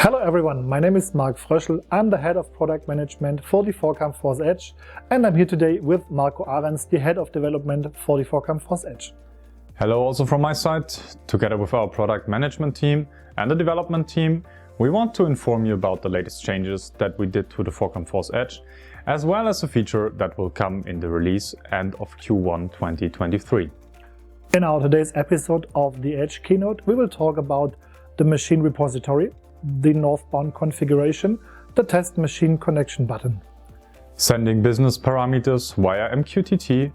Hello everyone, my name is Marc Fröschel. I'm the Head of Product Management for the 4CAM Force Edge, and I'm here today with Marco Ahrens, the Head of Development for the 4CAM Force Edge. Hello also from my side. Together with our product management team and the development team, we want to inform you about the latest changes that we did to the 4CAM Force Edge, as well as a feature that will come in the release end of Q1 2023. In our today's episode of the Edge Keynote, we will talk about the machine repository, the northbound configuration, the test machine connection button, sending business parameters via MQTT,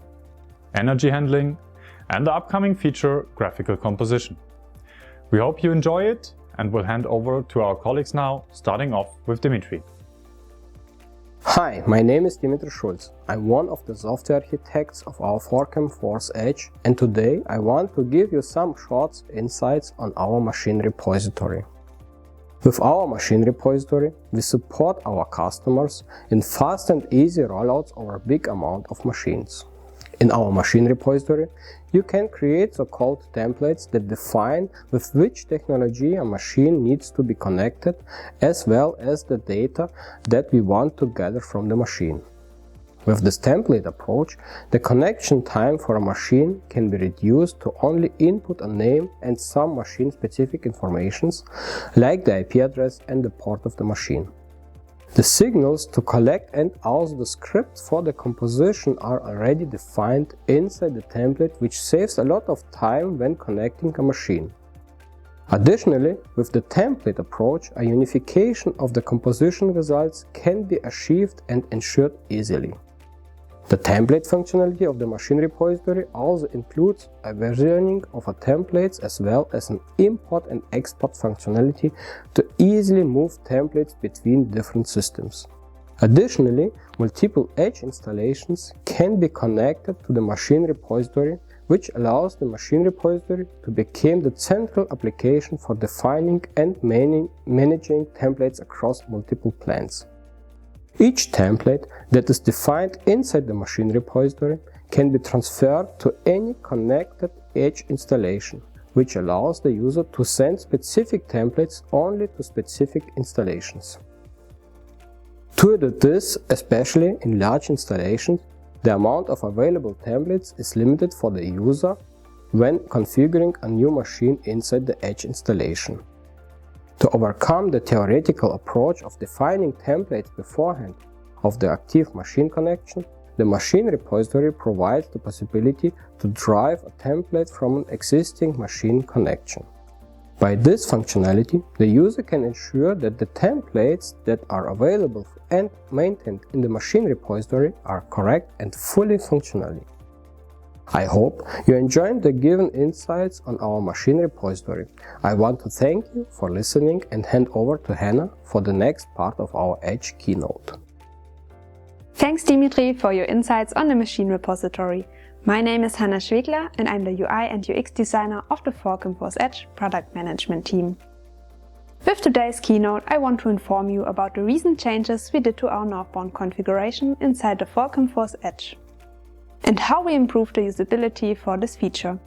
energy handling, and the upcoming feature graphical composition. We hope you enjoy it and will hand over to our colleagues now, starting off with Dimitri. Hi, my name is Dimitri Schulz. I'm one of the software architects of our 4CAM Force Edge, and today I want to give you some short insights on our machine repository. With our machine repository, we support our customers in fast and easy rollouts over a big amount of machines. In our machine repository, you can create so-called templates that define with which technology a machine needs to be connected, as well as the data that we want to gather from the machine. With this template approach, the connection time for a machine can be reduced to only input a name and some machine-specific informations, like the IP address and the port of the machine. The signals to collect and also the scripts for the composition are already defined inside the template, which saves a lot of time when connecting a machine. Additionally, with the template approach, a unification of the composition results can be achieved and ensured easily. The template functionality of the machine repository also includes a versioning of templates as well as an import and export functionality to easily move templates between different systems. Additionally, multiple Edge installations can be connected to the machine repository, which allows the machine repository to become the central application for defining and managing templates across multiple plans. Each template that is defined inside the machine repository can be transferred to any connected Edge installation, which allows the user to send specific templates only to specific installations. To do this, especially in large installations, the amount of available templates is limited for the user when configuring a new machine inside the Edge installation. To overcome the theoretical approach of defining templates beforehand of the active machine connection, the machine repository provides the possibility to drive a template from an existing machine connection. By this functionality, the user can ensure that the templates that are available and maintained in the machine repository are correct and fully functional. I hope you enjoyed the given insights on our machine repository. I want to thank you for listening and hand over to Hannah for the next part of our Edge Keynote. Thanks Dimitri for your insights on the machine repository. My name is Hannah Schwegler and I'm the UI and UX designer of the 4CAM Force Edge product management team. With today's keynote, I want to inform you about the recent changes we did to our northbound configuration inside the 4CAM Force Edge, and how we improved the usability for this feature.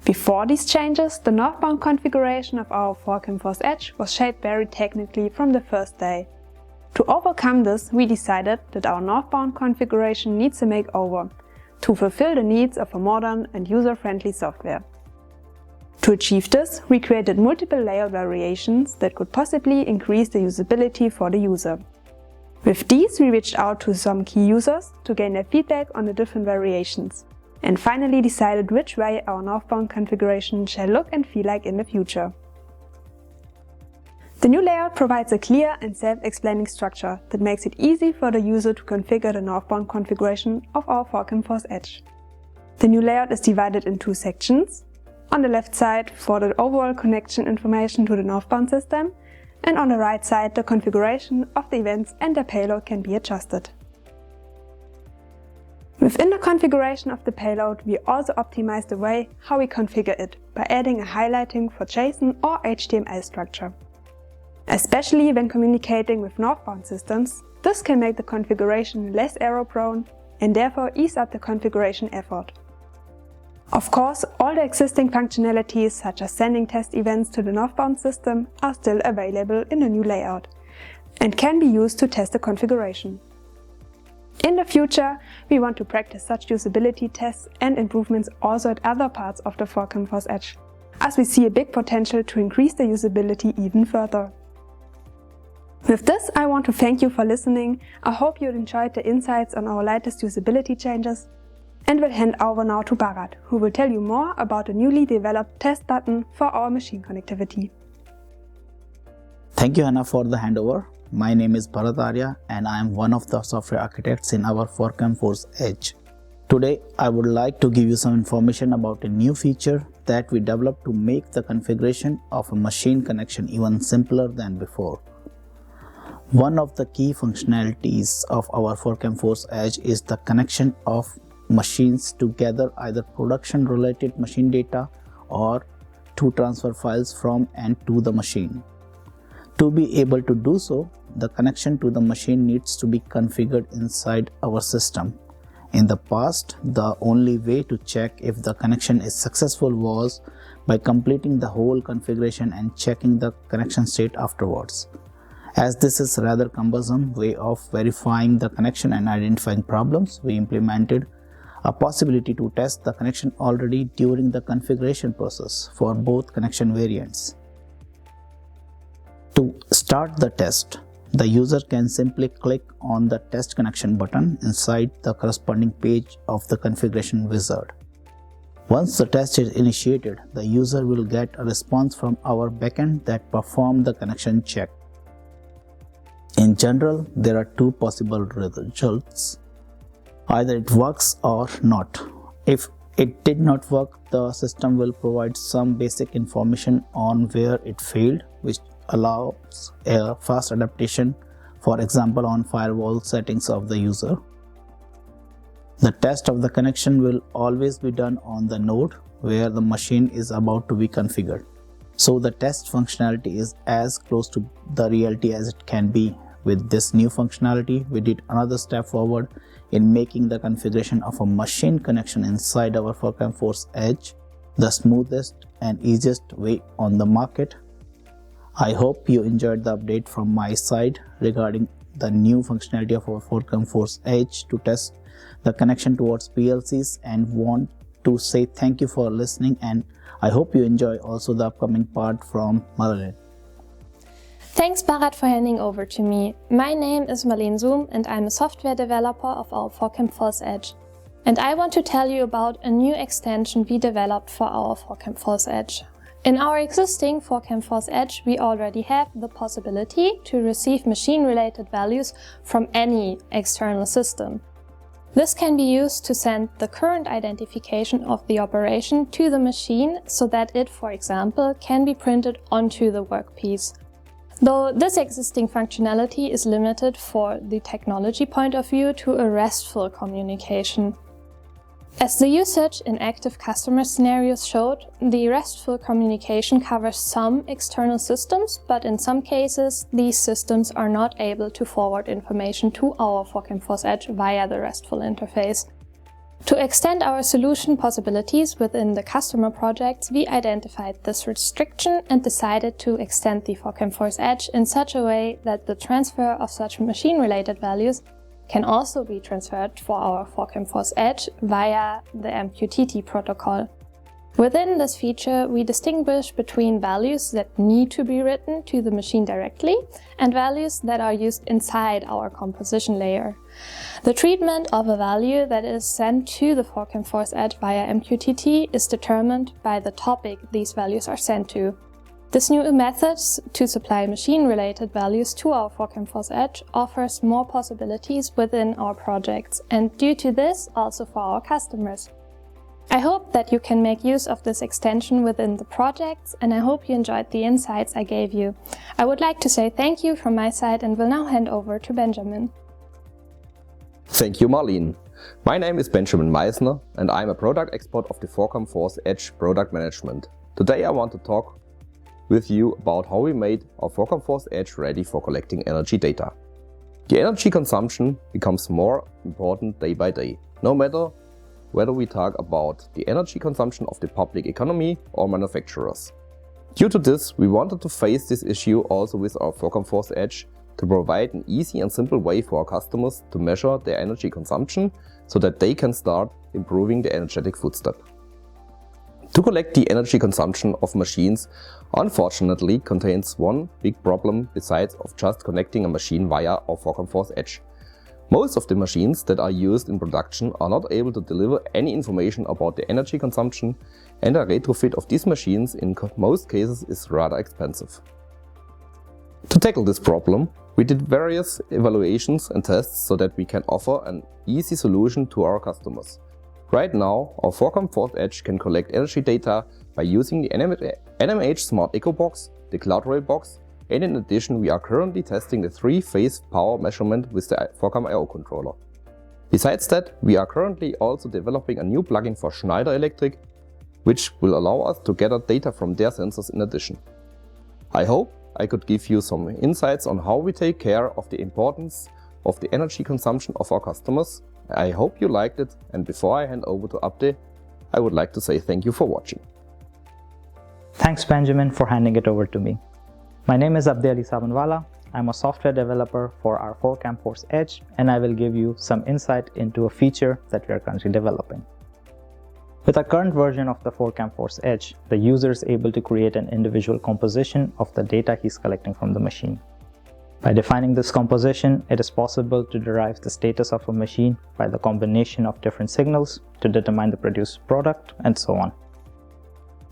Before these changes, the northbound configuration of our 4CAM Force Edge was shaped very technically from the first day. To overcome this, we decided that our northbound configuration needs a makeover to fulfill the needs of a modern and user-friendly software. To achieve this, we created multiple layout variations that could possibly increase the usability for the user. With these, we reached out to some key users to gain their feedback on the different variations, and finally decided which way our northbound configuration shall look and feel like in the future. The new layout provides a clear and self-explaining structure that makes it easy for the user to configure the northbound configuration of our 4CAM Force Edge. The new layout is divided in two sections. On the left side for the overall connection information to the northbound system, and on the right side the configuration of the events and the payload can be adjusted. Within the configuration of the payload, we also optimize the way how we configure it by adding a highlighting for JSON or HTML structure. Especially when communicating with northbound systems, this can make the configuration less error-prone and therefore ease up the configuration effort. Of course, all the existing functionalities such as sending test events to the northbound system are still available in the new layout and can be used to test the configuration. In the future, we want to practice such usability tests and improvements also at other parts of the Forecam Force Edge, as we see a big potential to increase the usability even further. With this, I want to thank you for listening. I hope you enjoyed the insights on our latest usability changes, and will hand over now to Bharat, who will tell you more about the newly developed test button for our machine connectivity. Thank you, Hannah, for the handover. My name is Bharat Arya and I am one of the software architects in our Forecam Force Edge. Today, I would like to give you some information about a new feature that we developed to make the configuration of a machine connection even simpler than before. One of the key functionalities of our Forecam Force Edge is the connection of machines to gather either production-related machine data or to transfer files from and to the machine. To be able to do so, the connection to the machine needs to be configured inside our system. In the past, the only way to check if the connection is successful was by completing the whole configuration and checking the connection state afterwards. As this is a rather cumbersome way of verifying the connection and identifying problems, we implemented a possibility to test the connection already during the configuration process for both connection variants. To start the test, the user can simply click on the test connection button inside the corresponding page of the configuration wizard. Once the test is initiated, the user will get a response from our backend that performs the connection check. In general, there are two possible results. Either it works or not. If it did not work, the system will provide some basic information on where it failed, which allows a fast adaptation, for example on firewall settings of the user. The test of the connection will always be done on the node where the machine is about to be configured. So the test functionality is as close to the reality as it can be. With this new functionality, we did another step forward in making the configuration of a machine connection inside our Forecam Force Edge the smoothest and easiest way on the market. I hope you enjoyed the update from my side regarding the new functionality of our Forecam Force Edge to test the connection towards PLCs, and want to say thank you for listening, and I hope you enjoy also the upcoming part from Marlene. Thanks Bharat for handing over to me. My name is Marlene Zoom and I'm a software developer of our Forecam Force Edge. And I want to tell you about a new extension we developed for our Forecam Force Edge. In our existing Forecam Force Edge, we already have the possibility to receive machine-related values from any external system. This can be used to send the current identification of the operation to the machine so that it, for example, can be printed onto the workpiece. Though this existing functionality is limited for the technology point of view to a RESTful communication. As the usage in active customer scenarios showed, the RESTful communication covers some external systems, but in some cases these systems are not able to forward information to our Forecam Force Edge via the RESTful interface. To extend our solution possibilities within the customer projects, we identified this restriction and decided to extend the Forecam Force Edge in such a way that the transfer of such machine-related values can also be transferred for our Forecam Force Edge via the MQTT protocol. Within this feature, we distinguish between values that need to be written to the machine directly and values that are used inside our composition layer. The treatment of a value that is sent to the Forecam Force Edge via MQTT is determined by the topic these values are sent to. This new method to supply machine-related values to our Forecam Force Edge offers more possibilities within our projects, and due to this, also for our customers. I hope that you can make use of this extension within the projects, and I hope you enjoyed the insights I gave you. I would like to say thank you from my side and will now hand over to Benjamin. Thank you, Marlene. My name is Benjamin Meisner and I'm a product expert of the Forecam Force Edge product management. Today I want to talk with you about how we made our Forecam Force Edge ready for collecting energy data. The energy consumption becomes more important day by day. No matter whether we talk about the energy consumption of the public economy or manufacturers. Due to this, we wanted to face this issue also with our Forcom Force Edge to provide an easy and simple way for our customers to measure their energy consumption so that they can start improving the energetic footstep. To collect the energy consumption of machines unfortunately contains one big problem besides of just connecting a machine via our Forcom Force Edge. Most of the machines that are used in production are not able to deliver any information about the energy consumption, and a retrofit of these machines in most cases is rather expensive. To tackle this problem, we did various evaluations and tests so that we can offer an easy solution to our customers. Right now, our Forcom Force Edge can collect energy data by using the NMH Smart Eco Box, the Cloud Rail box, and in addition we are currently testing the 3-phase power measurement with the Forcom I/O controller. Besides that, we are currently also developing a new plugin for Schneider Electric, which will allow us to gather data from their sensors in addition. I hope I could give you some insights on how we take care of the importance of the energy consumption of our customers. I hope you liked it, and before I hand over to Abde, I would like to say thank you for watching. Thanks Benjamin for handing it over to me. My name is Abde Ali Sabanwala. I'm a software developer for our Forcom Force Edge, and I will give you some insight into a feature that we are currently developing. With our current version of the Forcom Force Edge, the user is able to create an individual composition of the data he's collecting from the machine. By defining this composition, it is possible to derive the status of a machine by the combination of different signals to determine the produced product and so on.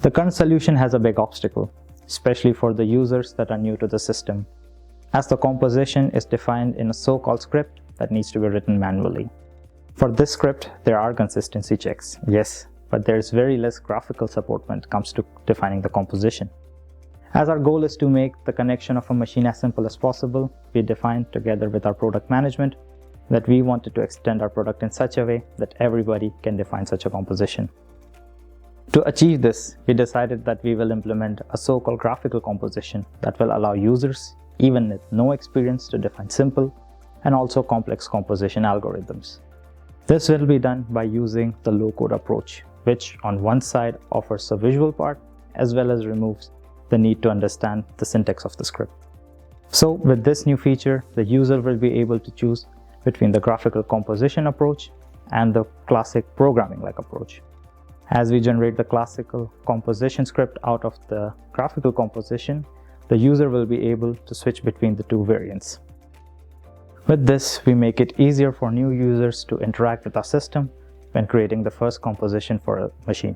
The current solution has a big obstacle, especially for the users that are new to the system, as the composition is defined in a so-called script that needs to be written manually. For this script, there are consistency checks, yes, but there is very less graphical support when it comes to defining the composition. As our goal is to make the connection of a machine as simple as possible, we defined together with our product management that we wanted to extend our product in such a way that everybody can define such a composition. To achieve this, we decided that we will implement a so-called graphical composition that will allow users, even with no experience, to define simple and also complex composition algorithms. This will be done by using the low-code approach, which on one side offers a visual part as well as removes the need to understand the syntax of the script. So with this new feature, the user will be able to choose between the graphical composition approach and the classic programming-like approach. As we generate the classical composition script out of the graphical composition, the user will be able to switch between the two variants. With this, we make it easier for new users to interact with our system when creating the first composition for a machine.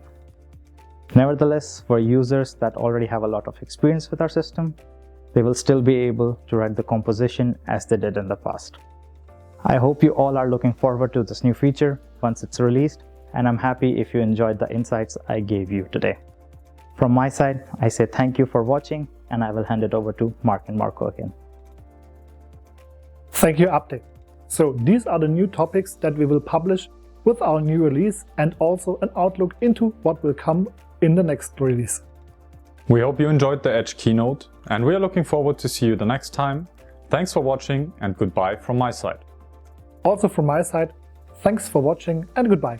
Nevertheless, for users that already have a lot of experience with our system, they will still be able to write the composition as they did in the past. I hope you all are looking forward to this new feature once it's released, and I'm happy if you enjoyed the insights I gave you today. From my side, I say thank you for watching, and I will hand it over to Mark and Marco again. Thank you, Abde. So these are the new topics that we will publish with our new release, and also an outlook into what will come in the next release. We hope you enjoyed the Edge keynote, and we are looking forward to see you the next time. Thanks for watching, and goodbye from my side. Also from my side, thanks for watching and goodbye.